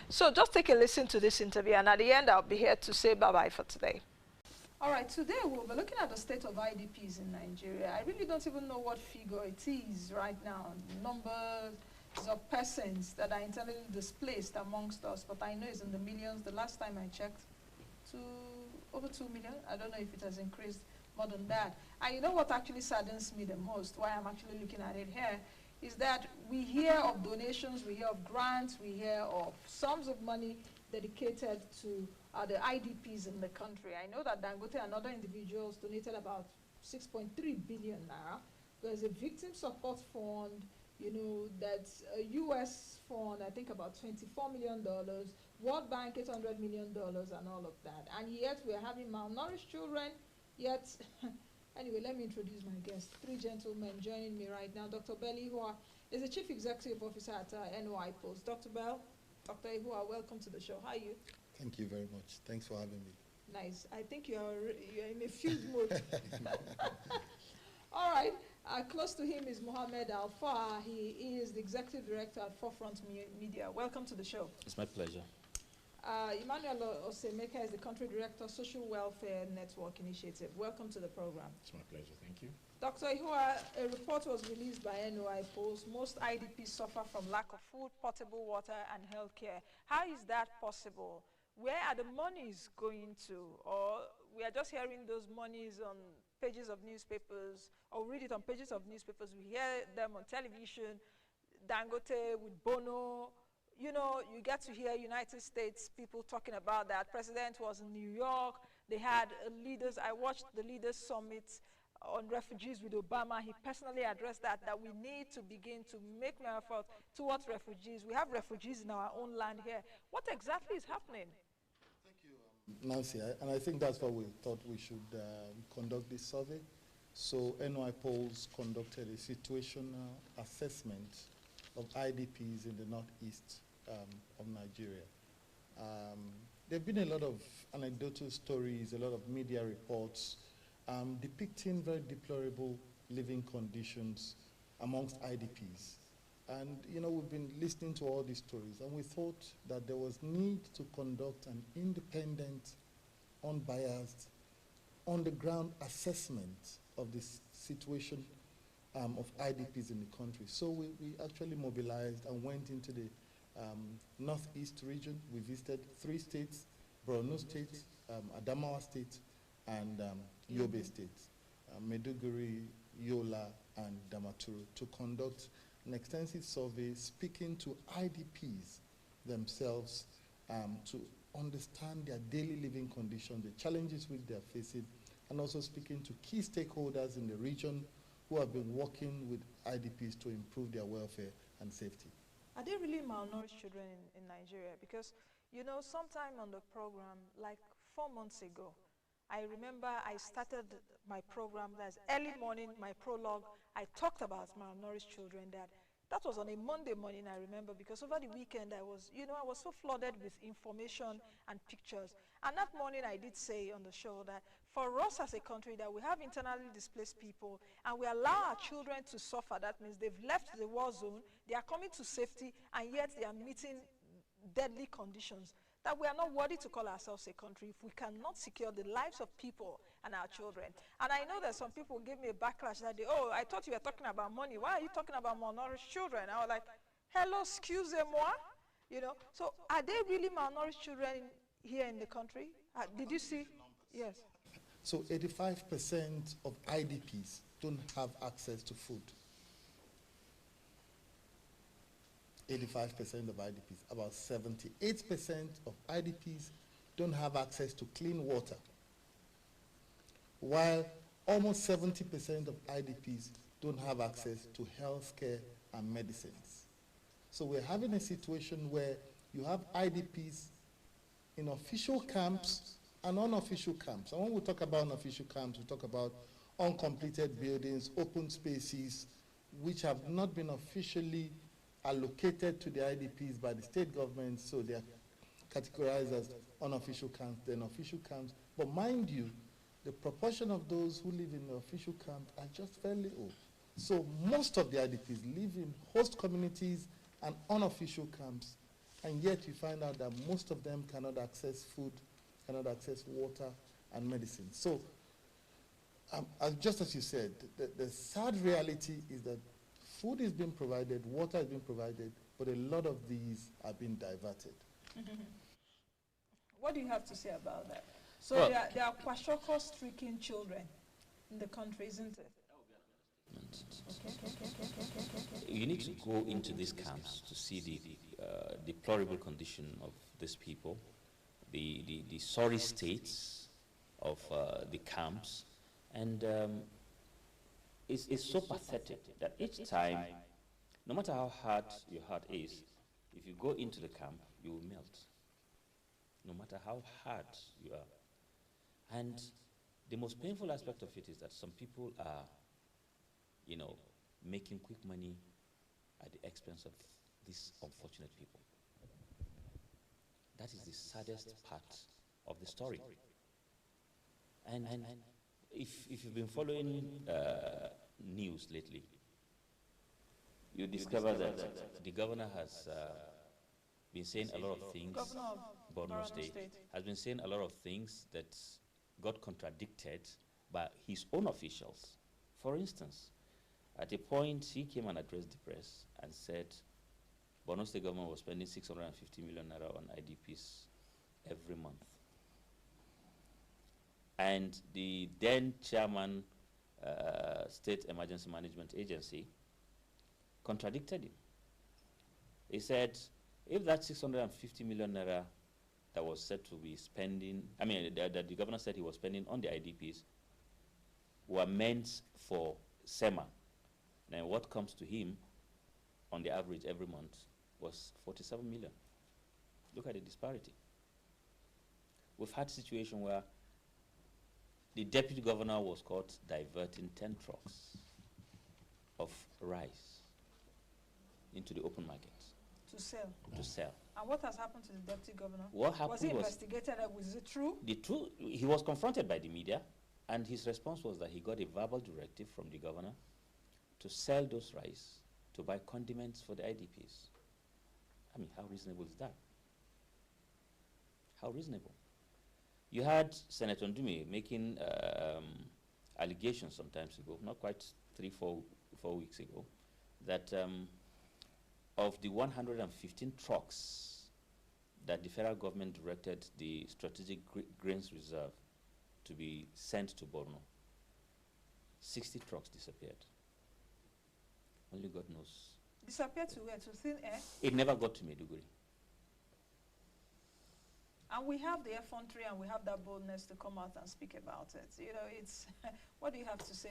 So just take a listen to this interview, and at the end, I'll be here to say bye-bye for today. All right, today we'll be looking at the state of IDPs in Nigeria. I really don't even know what figure it is right now, numbers of persons that are internally displaced amongst us, but I know it's in the millions. The last time I checked, over 2 million. I don't know if it has increased more than that. And you know what actually saddens me the most, why I'm actually looking at it here, is that we hear of donations, we hear of grants, we hear of sums of money dedicated to the IDPs in the country. I know that Dangote and other individuals donated about 6.3 billion naira. There's a victim support fund, you know, that's a US fund, I think about $24 million, World Bank $800 million and all of that. And yet we're having malnourished children, yet, anyway, let me introduce my guests. Three gentlemen joining me right now. Dr. Bell Ihua is the Chief Executive Officer at Noipolls. Dr. Bell, Dr. Ihua, welcome to the show. How are you? Thank you very much. Thanks for having me. Nice. I think you're in a field mode. All right. Close to him is Mohammed Alfa. He is the Executive Director at Forefront Media. Welcome to the show. It's my pleasure. Emmanuel Osemeka is the Country Director, Social Welfare Network Initiative. Welcome to the program. It's my pleasure. Thank you. Dr. Ihua, a report was released by Noipolls. Most IDPs suffer from lack of food, potable water, and health care. How is that possible? Where are the monies going to? Or we are just hearing those monies on pages of newspapers, or read it on pages of newspapers. We hear them on television, Dangote with Bono. You know, you get to hear United States people talking about that. President was in New York. They had leaders. I watched the Leaders Summit on refugees with Obama. He personally addressed that we need to begin to make more effort towards refugees. We have refugees in our own land here. What exactly is happening? Thank you, Nancy. And I think that's why we thought we should conduct this survey. So Noipolls conducted a situational assessment of IDPs in the northeast of Nigeria. There have been a lot of anecdotal stories, a lot of media reports depicting very deplorable living conditions amongst IDPs. And, you know, we've been listening to all these stories, and we thought that there was need to conduct an independent, unbiased, on-the-ground assessment of this situation of IDPs in the country. So we actually mobilized and went into the northeast region. We visited 3 states, Borno State, Adamawa State, and Yobe State, Maiduguri, Yola, and Damaturu, to conduct an extensive survey speaking to IDPs themselves to understand their daily living conditions, the challenges which they are facing, and also speaking to key stakeholders in the region who have been working with IDPs to improve their welfare and safety. Are there really malnourished children in Nigeria? Because, you know, sometime on the program, like 4 months ago, I remember I started my program, that's early morning, my prologue. I talked about malnourished children. That was on a Monday morning, I remember, because over the weekend I was so flooded with information and pictures. And that morning I did say on the show that for us as a country that we have internally displaced people and we allow our children to suffer, that means they've left the war zone, they are coming to safety, and yet they are meeting deadly conditions, that we are not worthy to call ourselves a country if we cannot secure the lives of people and our children. And I know that some people give me a backlash that day, oh, I thought you were talking about money. Why are you talking about malnourished children? I was like, hello, excusez-moi. You know, so are there really malnourished children here in the country? Did you see? Yes. So 85% of IDPs don't have access to food. 85% of IDPs, about 78% of IDPs don't have access to clean water, while almost 70% of IDPs don't have access to health care and medicines. So we're having a situation where you have IDPs in official camps and unofficial camps. And when we talk about unofficial camps, we talk about uncompleted buildings, open spaces, which have not been officially allocated to the IDPs by the state government, so they are categorized as unofficial camps, then official camps. But mind you, the proportion of those who live in the official camp are just fairly low. So most of the IDPs live in host communities and unofficial camps, And yet you find out that most of them cannot access food, cannot access water and medicine. So, just as you said, the sad reality is that food is being provided, water is being provided, but a lot of these are being diverted. What do you have to say about that? So well, there are kwashiorkor-stricken children in the country, isn't it? you need to go into these camps to see the deplorable condition of these people, the sorry states of the camps, and it's so pathetic that each time, no matter how hard your heart is, if you go into the camp, you will melt, no matter how hard you are. And the most painful aspect of it is that some people are, making quick money at the expense of these unfortunate people. That is the saddest part of the story. And if you've been following news lately, you discover that the governor has been saying a lot of things. Governor of Borno State has been saying a lot of things that got contradicted by his own officials. For instance, at a point, he came and addressed the press and said Borno State government was spending 650 million naira on IDPs every month. And the then chairman, State Emergency Management Agency, contradicted him. He said, if that 650 million naira that was said to be spending, that the governor said he was spending on the IDPs were meant for SEMA, then what comes to him on the average every month was 47 million. Look at the disparity. We've had a situation where the deputy governor was caught diverting 10 trucks of rice into the open market. To sell. To sell. And what has happened to the deputy governor? What happened was he investigated? Was it true? The truth, he was confronted by the media, and his response was that he got a verbal directive from the governor to sell those rice to buy condiments for the IDPs. I mean, how reasonable is that? How reasonable? You had Senator Ndume making allegations some time ago, not quite 4 weeks ago, that of the 115 trucks that the federal government directed the Strategic Grains Reserve to be sent to Borno, 60 trucks disappeared. Only God knows. Disappeared to where? To thin air? It never got to Maiduguri. And we have the effrontery and we have that boldness to come out and speak about it. It's, what do you have to say?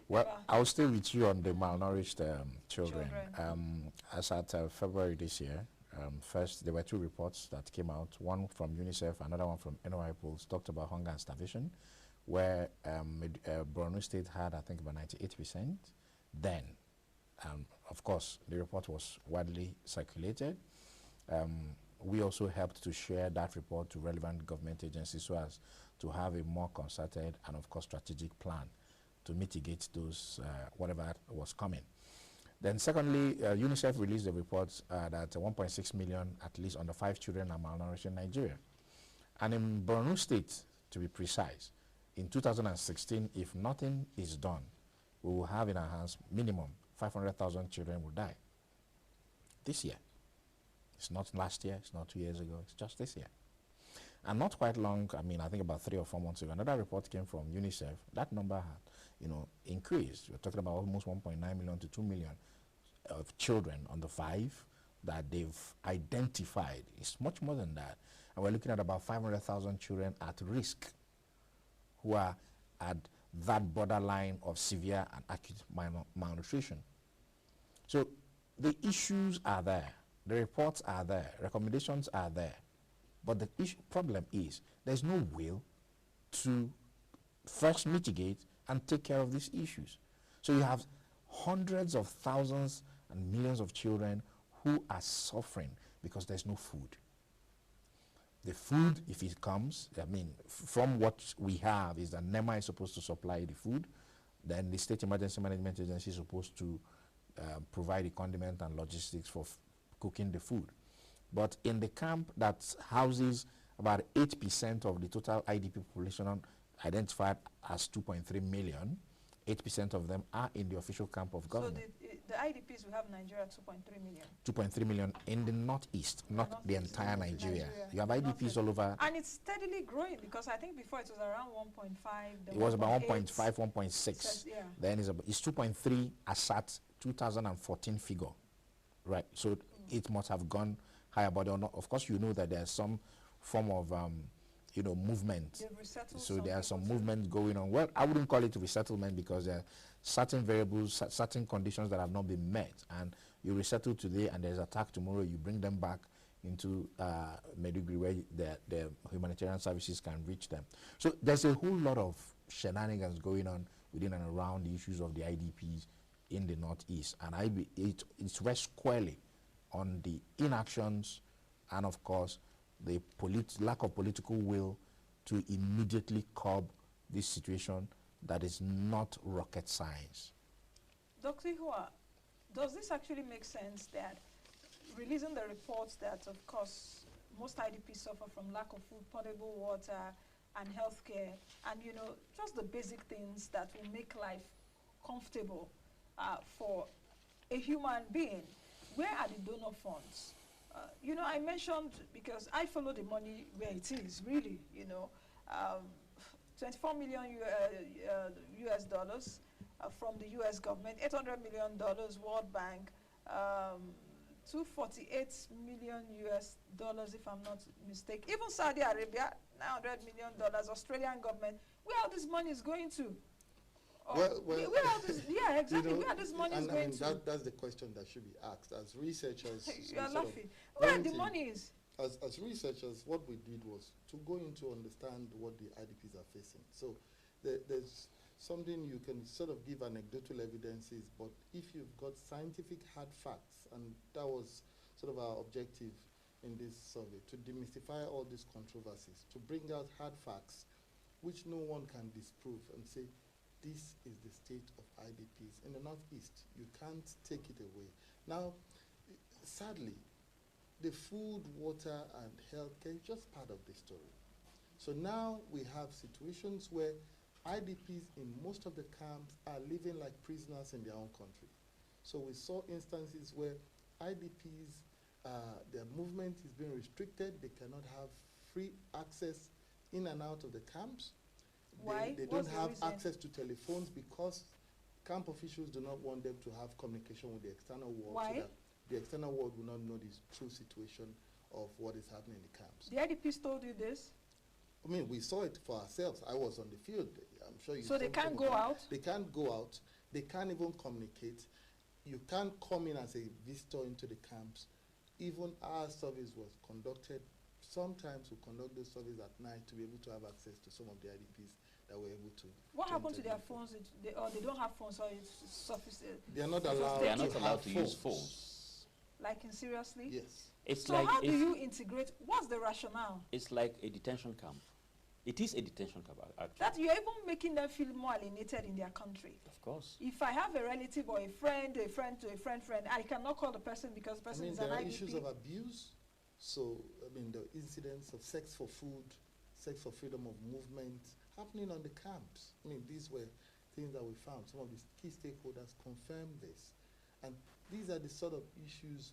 Well, I'll stay with you on the malnourished children. As at February this year, first there were 2 reports that came out, one from UNICEF, another one from Noipolls, talked about hunger and starvation, where Borno State had, I think, about 98%. Then, of course, the report was widely circulated. We also helped to share that report to relevant government agencies so as to have a more concerted and, of course, strategic plan to mitigate those, whatever was coming. Then secondly, UNICEF released a report that 1.6 million, at least under 5 children, are malnourished in Nigeria. And in Borno State, to be precise, in 2016, if nothing is done, we will have in our hands minimum 500,000 children will die this year. It's not last year, it's not 2 years ago, it's just this year. And not quite long, I think about 3 or 4 months ago, another report came from UNICEF. That number had, increased. We're talking about almost 1.9 million to 2 million of children under 5 that they've identified. It's much more than that. And we're looking at about 500,000 children at risk who are at that borderline of severe and acute malnutrition. So the issues are there. The reports are there, recommendations are there, but the problem is there's no will to first mitigate and take care of these issues. So you have hundreds of thousands and millions of children who are suffering because there's no food. The food, if it comes, from what we have is that NEMA is supposed to supply the food, then the State Emergency Management Agency is supposed to provide the condiment and logistics for cooking the food. But in the camp that houses about 8% of the total IDP population identified as 2.3 million, 8% of them are in the official camp of government. So the IDPs we have in Nigeria 2.3 million. 2.3 million in the northeast, not the entire Nigeria. You have IDPs all over. And it's steadily growing, because I think before it was around 1.5. It was about 1.5, 1.6. Yeah. Then it's 2.3 as at 2014 figure, right? So it must have gone higher, but of course you know that there's some form of movement. So there are some movement going on. Well, I wouldn't call it resettlement, because there are certain variables, certain conditions that have not been met, and you resettle today and there's attack tomorrow, you bring them back into Maiduguri, where the humanitarian services can reach them. So there's a whole lot of shenanigans going on within and around the issues of the IDPs in the Northeast, and it rests squarely on the inactions and, of course, the lack of political will to immediately curb this situation that is not rocket science. Dr. Ihua, does this actually make sense that releasing the reports that, of course, most IDPs suffer from lack of food, potable water, and healthcare, and, just the basic things that will make life comfortable for a human being? Where are the donor funds? I mentioned, because I follow the money where it is, really, 24 million US dollars from the US government, $800 million World Bank, 248 million US dollars, if I'm not mistaken. Even Saudi Arabia, $900 million, Australian government. Where all this money is going to? Where all this, yeah, exactly. Where this money is going to? That's the question that should be asked. As researchers, you are laughing. Where the money is? As researchers, what we did was to go in to understand what the IDPs are facing. So there's something you can sort of give anecdotal evidences, but if you've got scientific hard facts, and that was sort of our objective in this survey, to demystify all these controversies, to bring out hard facts which no one can disprove and say, this is the state of IDPs in the Northeast. You can't take it away. Now, sadly, the food, water, and healthcare is just part of the story. So now we have situations where IDPs in most of the camps are living like prisoners in their own country. So we saw instances where IDPs, their movement is being restricted. They cannot have free access in and out of the camps. Why? They don't have access to telephones, because camp officials do not want them to have communication with the external world. Why? So that the external world will not know the true situation of what is happening in the camps. The IDPs told you this? I mean, we saw it for ourselves. I was on the field. I'm sure you. So they can't go out? They can't go out. They can't even communicate. You can't come in as a visitor into the camps. Even our service was conducted. Sometimes we conduct those surveys at night to be able to have access to some of the IDPs that were able to. What happened to their phones? They don't have phones, or it's sufficient? They are not allowed. They are not allowed to use phones. Like, seriously? Yes. It's so like how do you integrate? What's the rationale? It's like a detention camp. It is a detention camp, actually. That you're even making them feel more alienated in their country. Of course. If I have a relative or a friend to a friend, I cannot call the person because the person is an IDP. There are issues of abuse. So, the incidents of sex for food, sex for freedom of movement happening on the camps. These were things that we found. Some of the key stakeholders confirmed this. And these are the sort of issues,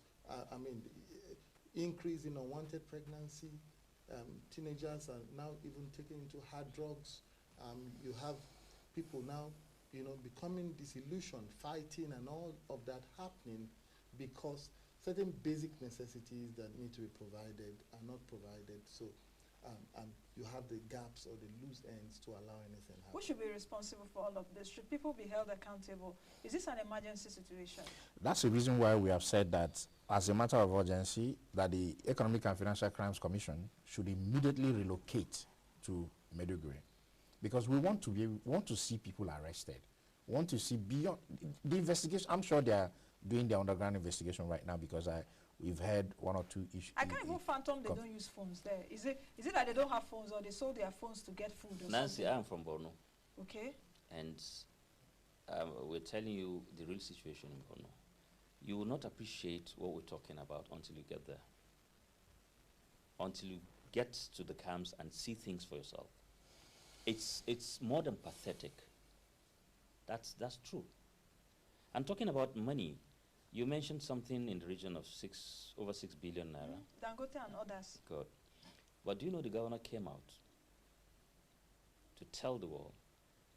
increase in unwanted pregnancy. Teenagers are now even taken into hard drugs. You have people now, becoming disillusioned, fighting, and all of that happening because certain basic necessities that need to be provided are not provided. So, you have the gaps or the loose ends to allow anything happen. Who should be responsible for all of this? Should people be held accountable? Is this an emergency situation? That's the reason why we have said that, as a matter of urgency, that the Economic and Financial Crimes Commission should immediately relocate to Maiduguri, because we want to see people arrested. We want to see beyond the investigation. I'm sure they are doing their underground investigation right now, because we've heard one or two issues. I can't even fathom they don't use phones there. Is it that they don't have phones, or they sold their phones to get food or Nancy, something? I'm from Borno. Okay. And we're telling you the real situation in Borno. You will not appreciate what we're talking about until you get there. until you get to the camps and see things for yourself. It's more than pathetic. That's true. And talking about money, you mentioned something in the region of over 6 billion naira. Dangote and others. Good. But do you know the governor came out to tell the world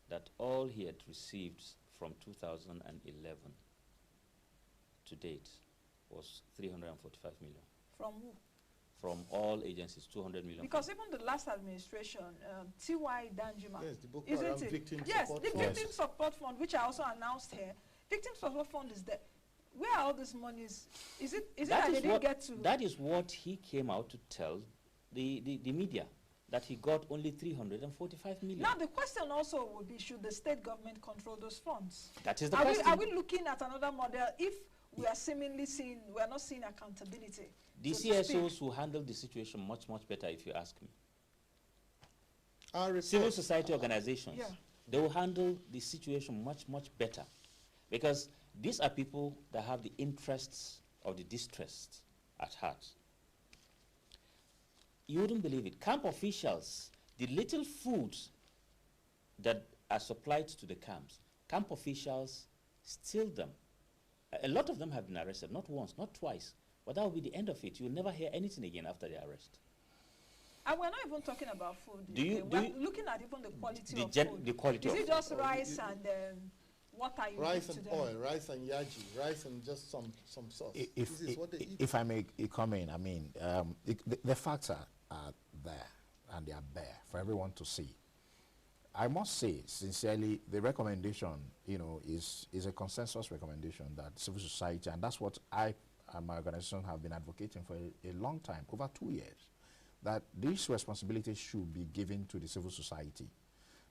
that all he had received from 2011 to date was 345 million. From who? From all agencies, 200 million. Because even the last administration, T.Y. Danjuma, Yes, the Boko isn't Haram it? Victim Yes, Support the Fund. Victim Support Fund, which I also announced here. Victim Support Fund is there. Where are all these monies? Is it that they didn't get to? That is what he came out to tell the media, that he got only 345 million. Now the question also would be, should the state government control those funds? That is the Are question. are we looking at another model if we are seemingly seeing, we are not seeing accountability? The so to speak? CSOs will handle the situation much, much better, if you ask me. Our Civil report, society organizations, Yeah. they will handle the situation much, much better, because these are people that have the interests of the distressed at heart. You wouldn't believe it. Camp officials, the little food that are supplied to the camps, camp officials steal them. A lot of them have been arrested, not once, not twice, but that will be the end of it. You'll never hear anything again after the arrest. And we're not even talking about food. We're looking at even the quality of food. The quality Is of it food. just rice and water you rice give and to them? oil, rice and yaji, rice and just some sauce. This is what they eat. If I may comment, I mean, the facts are there, and they are bare for everyone to see. I must say, sincerely, the recommendation, is a consensus recommendation that civil society, and that's what I and my organization have been advocating for a long time, over 2 years, that these responsibilities should be given to the civil society,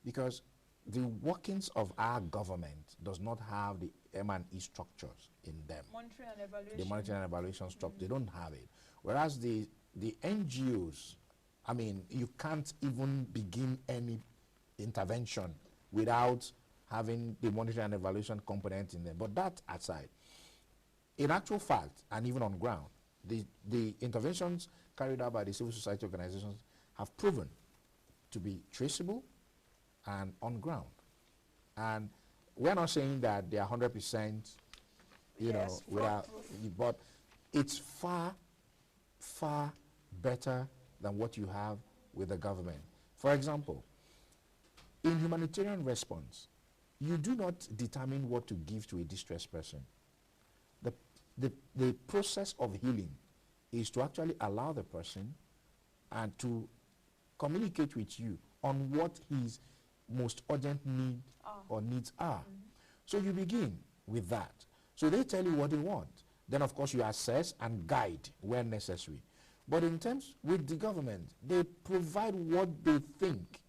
because the workings of our government does not have the M&E structures in them. Monitoring and evaluation. The monitoring and evaluation structure, they don't have it. Whereas the NGOs, I mean, you can't even begin any intervention without having the monitoring and evaluation component in them. But that aside, in actual fact, and even on ground, the interventions carried out by the civil society organizations have proven to be traceable and on ground. And we're not saying that they are 100%, without, but it's far, far better than what you have with the government. For example, in humanitarian response, you do not determine what to give to a distressed person. The process of healing is to actually allow the person and to communicate with you on what his most urgent need or needs are. So you begin with that. So they tell you what they want. Then of course you assess and guide where necessary. But in terms with the government, they provide what they think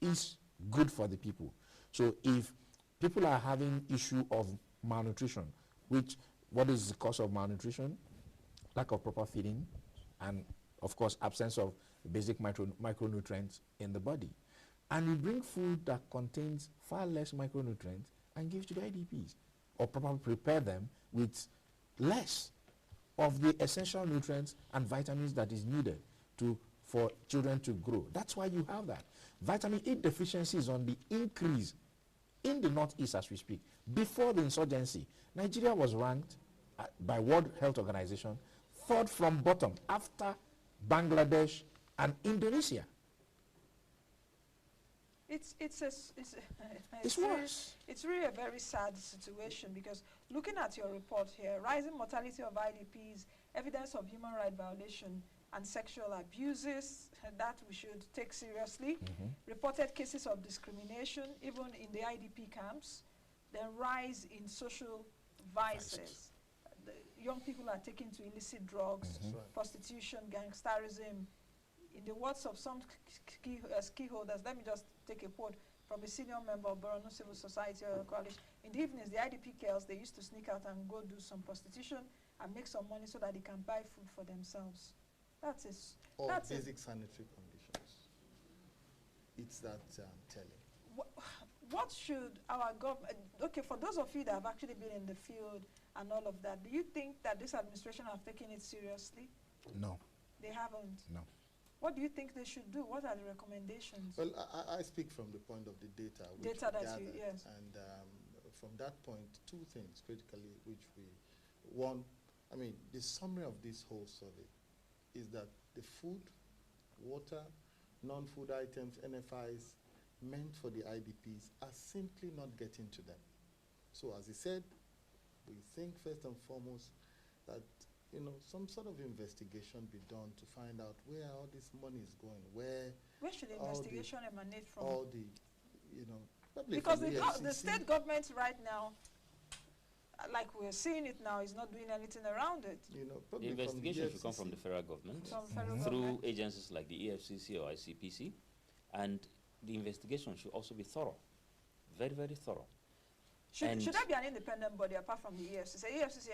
is good for the people. So if people are having issue of malnutrition, what is the cause of malnutrition? Lack of proper feeding, and of course absence of basic micronutrients in the body. And you bring food that contains far less micronutrients and give to the IDPs, or probably prepare them with less of the essential nutrients and vitamins that is needed for children to grow. That's why you have that. Vitamin E deficiency is on the increase in the Northeast as we speak. Before the insurgency, Nigeria was ranked by World Health Organization third from bottom after Bangladesh and Indonesia. It's worse. It's really a very sad situation, because looking at your report here, rising mortality of IDPs, evidence of human rights violation and sexual abuses that we should take seriously, reported cases of discrimination even in the IDP camps, then rise in social vices. The young people are taken to illicit drugs, prostitution, gangsterism. In the words of some key holders, let me just take a quote from a senior member of Borno Civil Society Coalition. In the evenings, the IDP girls, they used to sneak out and go do some prostitution and make some money so that they can buy food for themselves. That's it. Or That's basic sanitary conditions. It's that telling. What should our government, okay, for those of you that have actually been in the field and all of that, do you think that this administration have taken it seriously? No. They haven't? No. What do you think they should do? What are the recommendations? Well, I speak from the point of the data. Which Data we that you, gathered, yes. And from that point, two things critically, which we, one, I mean, the summary of this whole survey is that the food, water, non-food items, NFIs, meant for the IDPs are simply not getting to them. So as he said, we think first and foremost that, you know, some sort of investigation be done to find out where all this money is going, where should the investigation emanate from? all the, you know, probably because from the state government right now, like we're seeing it now, is not doing anything around it. You know, The probably investigation should come from the federal government From federal through government. agencies like the EFCC or ICPC, and the investigation should also be thorough, very, very thorough. Should there be an independent body apart from the EFCC? EFCC,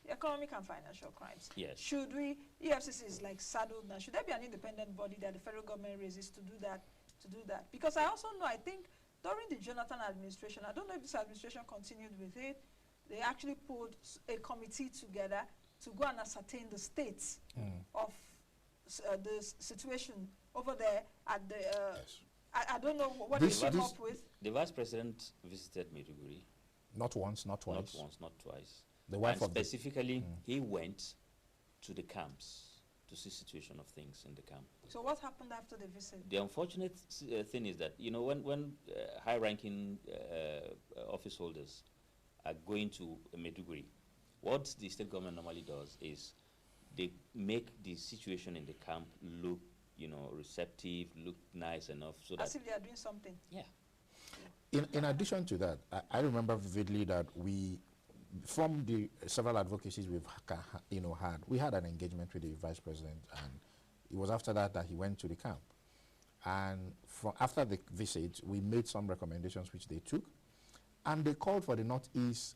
economic and financial crimes. Yes. Should we, EFCC is like saddled now, should there be an independent body that the federal government raises to do that? Because I also know, I think during the Jonathan administration, I don't know if this administration continued with it, they actually put a committee together to go and ascertain the states of the situation over there at the, Yes. I don't know what they came up with. The vice president visited Maiduguri. Not once, not twice. Not once, not twice. The wife and of specifically, he went to the camps to see situation of things in the camp. So what happened after the visit? The unfortunate thing is that, you know, when high-ranking office holders are going to Maiduguri, what the state government normally does is they make the situation in the camp look, you know, receptive, look nice enough, so As that if they are doing something. yeah. In addition to that, I remember vividly that we, from the several advocacies we've had, we had an engagement with the vice president, and it was after that that he went to the camp. And after the visit, we made some recommendations which they took, and they called for the Northeast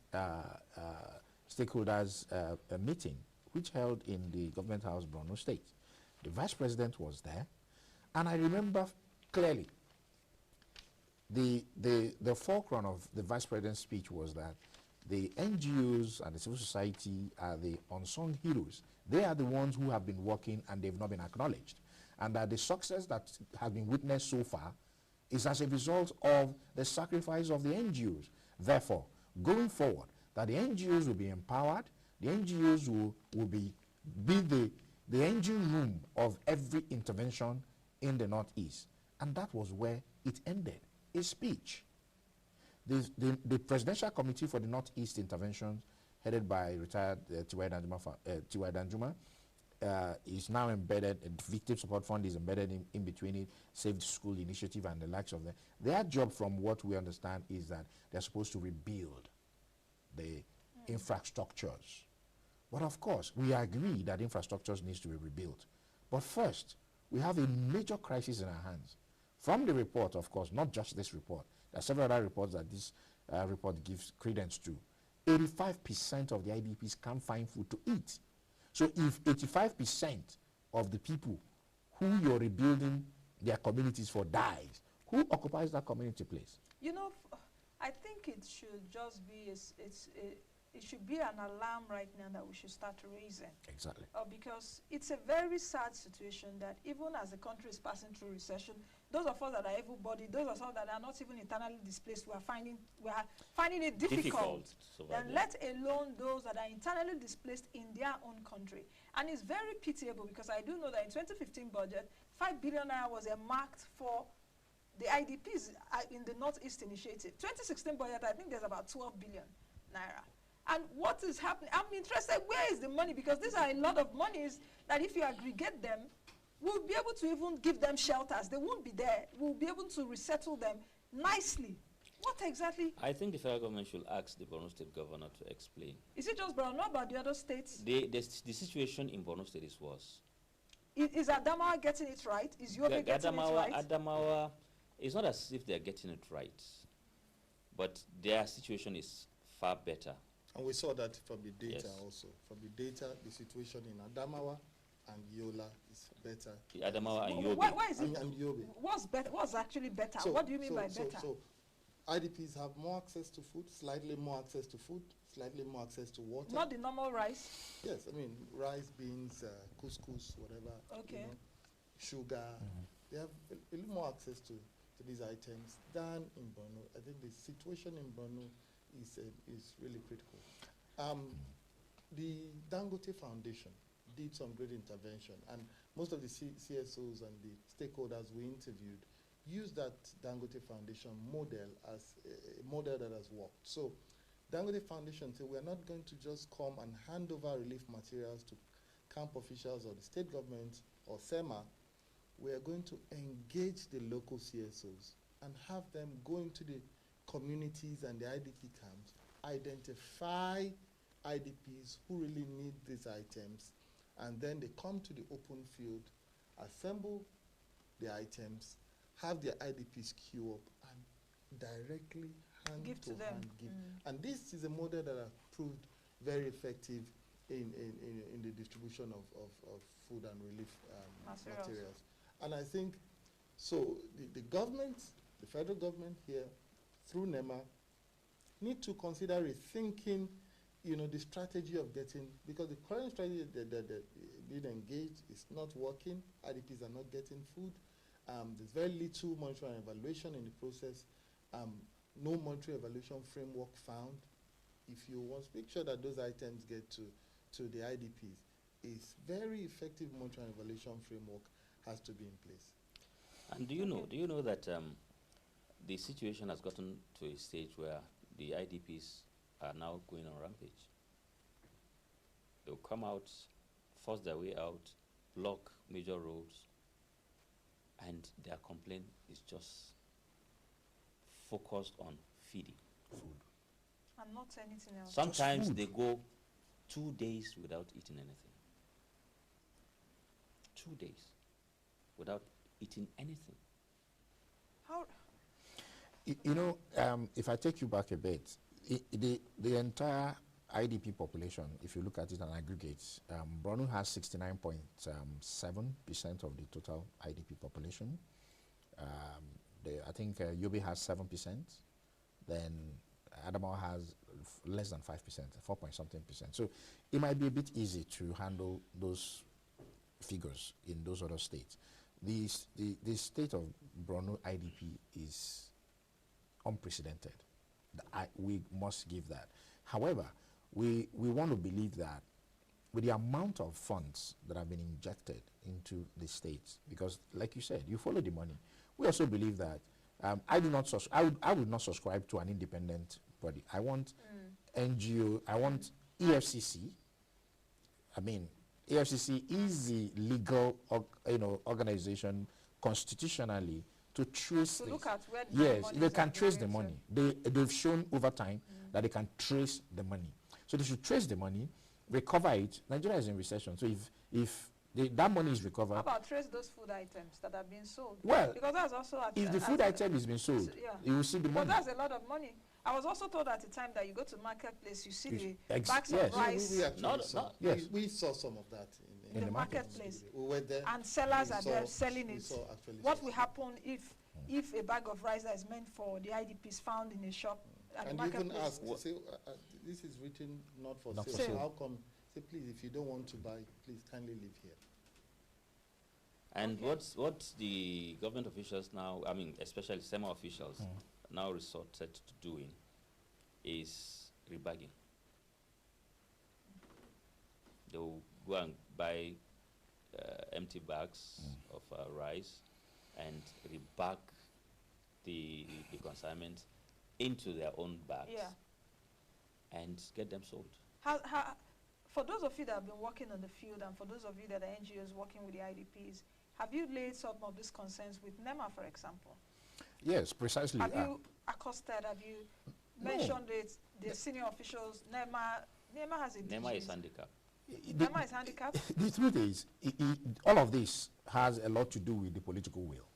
stakeholders meeting, which held in the Government House, Borno State. The vice president was there, and I remember clearly the foreground of the vice president's speech was that the NGOs and the civil society are the unsung heroes. They are the ones who have been working and they've not been acknowledged. And that the success that has been witnessed so far is as a result of the sacrifice of the NGOs. Therefore, going forward, that the NGOs will be empowered, the NGOs will be the engine room of every intervention in the Northeast. And that was where it ended. A speech. The Presidential Committee for the Northeast Intervention, headed by retired T.Y. Danjuma, is now embedded, Victim Support Fund is embedded in between it, Save the School Initiative and the likes of them. Their job, from what we understand, is that they're supposed to rebuild the infrastructures. But of course, we agree that infrastructures needs to be rebuilt. But first, we have a major crisis in our hands. From the report, of course, not just this report, there are several other reports that this report gives credence to. 85% of the IDPs can't find food to eat. So if 85% of the people who you're rebuilding their communities for dies, who occupies that community place? You know, I think it should just be, it should be an alarm right now that we should start raising. Exactly. Because it's a very sad situation that even as the country is passing through recession, those of us that are able-bodied, those of us that are not even internally displaced, we are finding it difficult. Then let alone those that are internally displaced in their own country. And it's very pitiable because I do know that in 2015 budget, 5 billion naira was earmarked for the IDPs in the Northeast Initiative. 2016 budget, I think there's about 12 billion naira. And what is happening? I'm interested, where is the money? Because these are a lot of monies that if you aggregate them, we'll be able to even give them shelters. They won't be there. We'll be able to resettle them nicely. What exactly? I think the federal government should ask the Borno State governor to explain. Is it just Borno, not about the other states? The situation in Borno State is worse. Is Adamawa getting it right? Is Yobe getting it right? Adamawa, it's not as if they're getting it right, but their situation is far better. And we saw that from the data Yes. also. From the data, the situation in Adamawa and Yola is better. Adamawa and Yobe. Why is it? And Yobe. What's better? What's actually better? So- What do you mean so- by so- better? So IDPs have more access to food, slightly more access to food, slightly more access to water. Not the normal rice. Yes, I mean rice, beans, couscous, whatever. Okay. sugar. They have a little more access to these items than in Borno. I think the situation in Borno is really critical. The Dangote Foundation did some great intervention, and most of the CSOs and the stakeholders we interviewed used that Dangote Foundation model as a model that has worked. So Dangote Foundation said, we're not going to just come and hand over relief materials to camp officials or the state government or SEMA. We are going to engage the local CSOs and have them go into the communities and the IDP camps, identify IDPs who really need these items, and then they come to the open field, assemble the items, have their IDPs queue up, and directly hand Give to to them. hand give. And this is a model that has proved very effective in the distribution of food and relief materials. And I think, so the government, the federal government here, through NEMA, need to consider rethinking, the strategy of getting, because the current strategy that being engaged is not working. IDPs are not getting food. There's very little monitoring and evaluation in the process. No monitoring evaluation framework found. If you want to make sure that those items get to the IDPs, a very effective monitoring and evaluation framework has to be in place. And do you know that the situation has gotten to a stage where the IDPs are now going on rampage? They'll come out, force their way out, block major roads, and their complaint is just focused on feeding. Food. And not anything else. Sometimes they go 2 days without eating anything. 2 days without eating anything. How? If I take you back a bit, the entire IDP population, if you look at it on aggregates, Borno has 69.7% of the total IDP population. I think Yobe has 7%. Then Adamawa has less than 5%, 4-point-something%. So it might be a bit easy to handle those figures in those other states. The state of Borno IDP is unprecedented. We must give that. However, we want to believe that with the amount of funds that have been injected into the states, because like you said, you follow the money. We also believe that I would not subscribe to an independent body. I want NGO, I want EFCC. I mean, EFCC is the legal organization constitutionally to trace To this. look at where the Yes, money they is can trace the going money. They've shown over time that they can trace the money. So they should trace the money, recover it. Nigeria is in recession. So if that money is recovered. How about trace those food items that are being sold? Well, because that's also if the food item is being sold, you will see the but money. that's a lot of money. I was also told at the time that you go to marketplace, you see the Ex bags yes. of rice We actually saw, yes. we saw some of that in the the marketplace. We were there. And sellers We are there saw- selling we it. saw actually What saw will some. happen if a bag of rice that is meant for the IDP is found in a shop at the And you even marketplace? ask, say, this is written not for Not for sale. sale. How come? Say, please, if you don't want to buy, please kindly leave here. And Okay. what the government officials now, I mean, especially SEMA officials, now resorted to doing is rebagging. They will go and buy empty bags of rice and rebag the consignment into their own bags and get them sold. For those of you that have been working on the field and for those of you that are NGOs working with the IDPs, have you laid some of these concerns with NEMA, for example? Yes, precisely. Have you accosted, have you mentioned it, the senior officials, NEMA has a NEMA is DGs. handicapped. NEMA is handicapped? The truth is, all of this has a lot to do with the political will.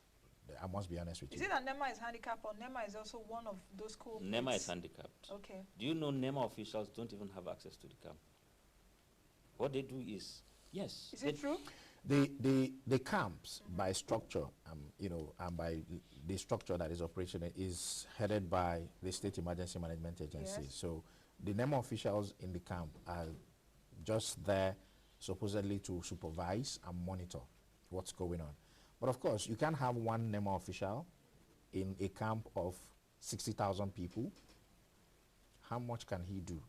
I must be honest with Is you. it that NEMA is handicapped or NEMA is also one of those cool NEMA is handicapped. Okay. Do you know NEMA officials don't even have access to the camp? What they do is, yes. Is it true? The camps by structure, and by the structure that is operational is headed by the State Emergency Management Agency. Yes. So the NEMA officials in the camp are just there supposedly to supervise and monitor what's going on. But of course, you can't have one NEMA official in a camp of 60,000 people. How much can he do?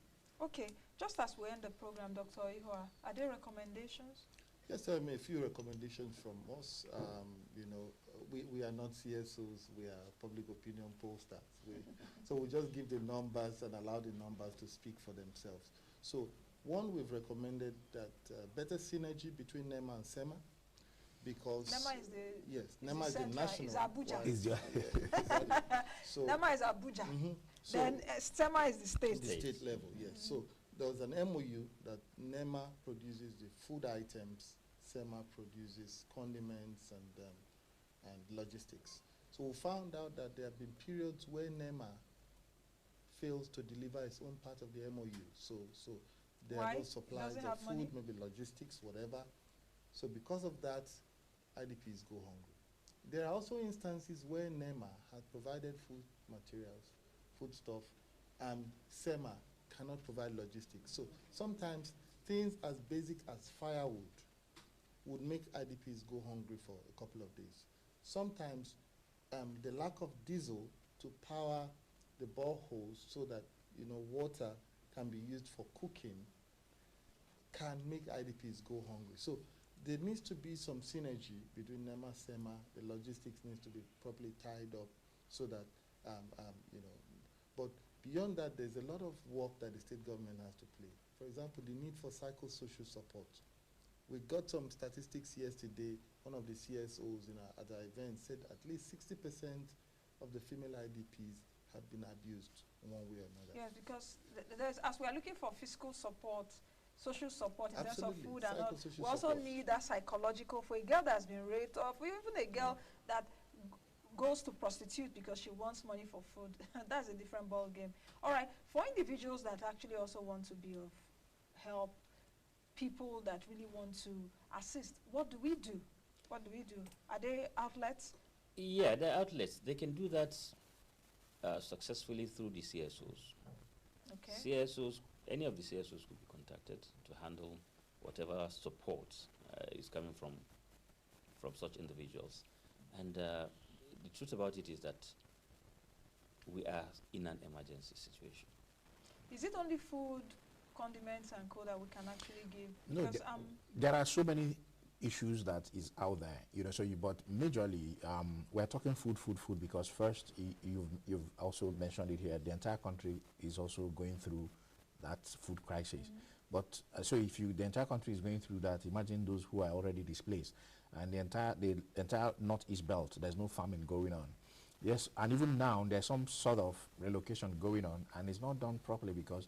Okay, just as we end the program, Dr. Ihua, are there recommendations? Yes, a few recommendations from us. You know, we are not CSOs, we are public opinion pollsters. So we just give the numbers and allow the numbers to speak for themselves. So one, we've recommended that better synergy between NEMA and SEMA, because NEMA is the yes, NEMA is the national. Is Abuja. Exactly. So NEMA is Abuja. So Then SEMA is the state. the state level, yes. So there was an MOU that NEMA produces the food items, SEMA produces condiments and logistics. So we found out that there have been periods where NEMA fails to deliver its own part of the MOU. So there are no supplies of food, maybe logistics, whatever. So because of that, IDPs go hungry. There are also instances where NEMA has provided food materials, foodstuff, and SEMA cannot provide logistics. So sometimes things as basic as firewood would make IDPs go hungry for a couple of days. Sometimes the lack of diesel to power the boreholes so that water can be used for cooking can make IDPs go hungry. So there needs to be some synergy between NEMA, SEMA. The logistics needs to be properly tied up so that but beyond that, there's a lot of work that the state government has to play. For example, the need for psychosocial support. We got some statistics yesterday. One of the CSOs at our event said at least 60% of the female IDPs have been abused in one way or another. Yes, because as we are looking for physical support, social support in terms of food and all, we also need that psychological for a girl that's been raped, or for even a girl that goes to prostitute because she wants money for food. That's a different ball game. All right, for individuals that actually also want to be of help, people that really want to assist, what do we do? What do we do? Are there outlets? Yeah, there are outlets. They can do that successfully through the CSOs. Okay. CSOs, any of the CSOs could be contacted to handle whatever support is coming from such individuals. And the truth about it is that we are in an emergency situation. Is it only food, condiments, and co that we can actually give? No, there are so many issues that is out there, but majorly we're talking food because first you've also mentioned it here, the entire country is also going through that food crisis. But so if the entire country is going through that, imagine those who are already displaced, and the entire northeast belt, there's no farming going on. Yes, and even now there's some sort of relocation going on, and it's not done properly because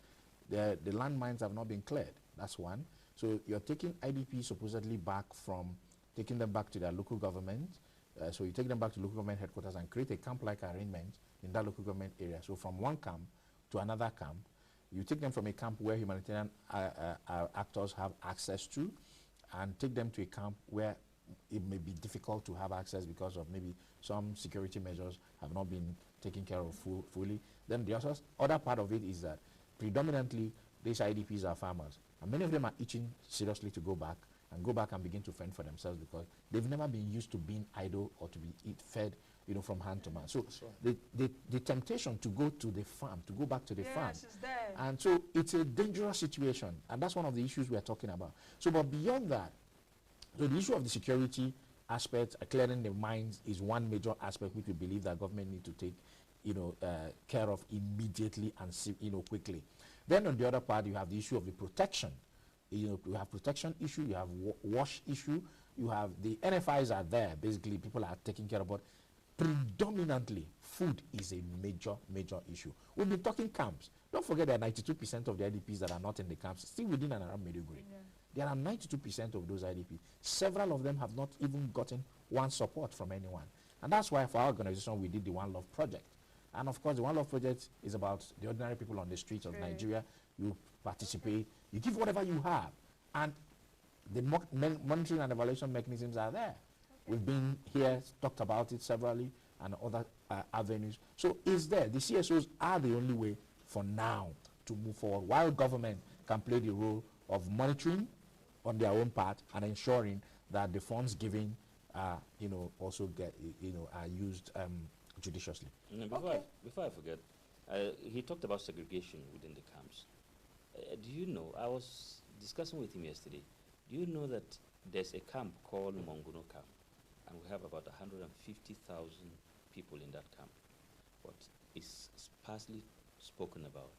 the landmines have not been cleared. That's one. So you're taking IDPs supposedly taking them back to their local government. So you take them back to local government headquarters and create a camp-like arrangement in that local government area. So from one camp to another camp, you take them from a camp where humanitarian actors have access to, and take them to a camp where it may be difficult to have access because of maybe some security measures have not been taken care of fully. Then the other part of it is that predominantly these IDPs are farmers. And many of them are itching seriously to go back and begin to fend for themselves because they've never been used to being idle or to be fed, from hand to mouth. So the temptation to go to the farm, to go back to the farm. Is there. And so it's a dangerous situation. And that's one of the issues we are talking about. So, but beyond that, so the issue of the security aspect, clearing the mines is one major aspect which we believe that government need to take, care of immediately and quickly. Then on the other part, you have the issue of the protection. You have protection issue, you have wash issue, you have the NFIs are there. Basically, people are taking care of, but predominantly, food is a major issue. We've been talking camps. Don't forget that 92% of the IDPs that are not in the camps still within and around Maiduguri. Yeah. There are 92% of those IDPs. Several of them have not even gotten one support from anyone. And that's why for our organization, we did the One Love Project. And of course, the One Love Project is about the ordinary people on the streets of Nigeria. You participate, you give whatever you have. And the monitoring and evaluation mechanisms are there. We've been here, talked about it severally, and other avenues. So it's there. The CSOs are the only way for now to move forward, while government can play the role of monitoring on their own part and ensuring that the funds given are, also get, are used judiciously. Before I forget, he talked about segregation within the camps. Do you know, I was discussing with him yesterday, do you know that there's a camp called Monguno camp, and we have about 150,000 people in that camp, but it's sparsely spoken about.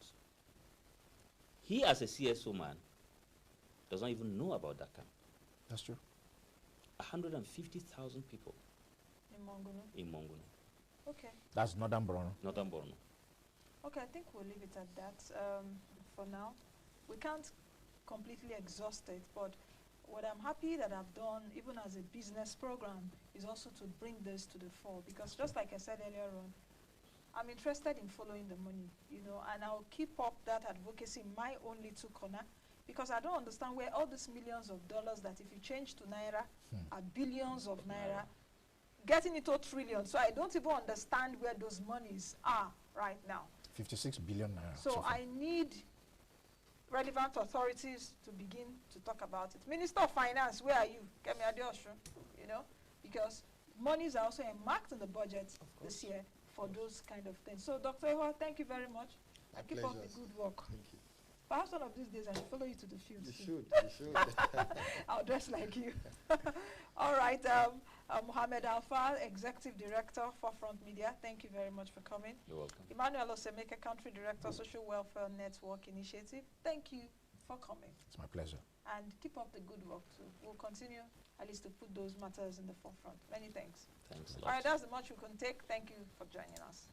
He, as a CSO man, does not even know about that camp. That's true. 150,000 people In Monguno. in Monguno. Okay. That's Northern Borno. Northern Borno. Okay, I think we'll leave it at that for now. We can't completely exhaust it, but what I'm happy that I've done, even as a business program, is also to bring this to the fore. Because just like I said earlier on, I'm interested in following the money, and I'll keep up that advocacy in my own little corner, because I don't understand where all these millions of dollars that if you change to Naira are billions of Naira, getting into trillions. So I don't even understand where those monies are right now. 56 billion naira. So I need relevant authorities to begin to talk about it. Minister of Finance, where are you? Kemi Adeosun, because monies are also earmarked in the budget this year for those kind of things. So Dr. Ewa, thank you very much. And keep up the good work. Thank you. Perhaps one of these days I should follow you to the field. You too. should. I'll dress like you. All right, Mohammed Alfa, Executive Director, Forefront Media, thank you very much for coming. You're welcome. Emmanuel Osemeke, Country Director, Social Welfare Network Initiative, thank you for coming. It's my pleasure. And keep up the good work too. We'll continue at least to put those matters in the forefront. Many thanks. Thanks a lot. All right, that's the much we can take. Thank you for joining us.